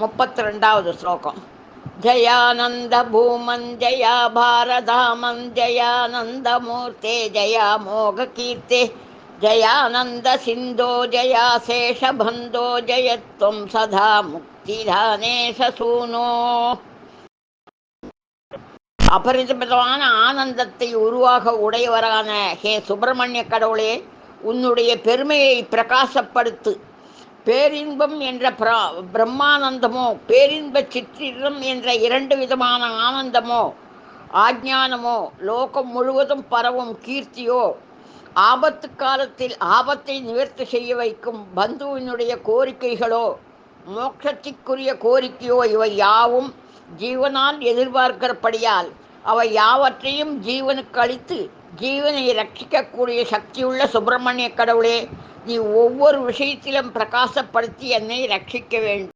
32வது ஸ்லோகம். ஜயானந்த பூமன் ஜயா பாரதாமன் ஜயானந்தமூர்த்தே ஜயா மோககீர்த்தே ஜயானந்த சிந்தோ ஜயா சேஷபந்தோ ஜயத்வம் சதா முக்திதானேஷ சூனோ. அபரிதமான ஆனந்தத்தை உருவாக உடையவரான ஹே சுப்பிரமணிய கடவுளே, உன்னுடைய பெருமையை பிரகாசப்படுத்து. பேரின்பம் என்ற பிரம்மானந்தமோ, பேரின்ப சிற்றிடம் என்ற 2 விதமான ஆனந்தமோ, ஆஜ்ஞானமோ, லோகம் முழுவதும் பரவும் கீர்த்தியோ, ஆபத்து காலத்தில் ஆபத்தை நிவர்த்தி செய்ய வைக்கும் பந்துவினுடைய கோரிக்கைகளோ, மோட்சத்திற்குரிய கோரிக்கையோ, இவை யாவும் ஜீவனால் எதிர்பார்க்கிறபடியால் அவை யாவற்றையும் ஜீவனுக்கு அளித்து ஜீவனை ரட்சிக்கக்கூடிய சக்தியுள்ள சுப்பிரமணிய கடவுளே, நீ ஒவ்வொரு விஷயத்திலும் பிரகாசப்படுத்தி என்னை ரட்சிக்க வேண்டும்.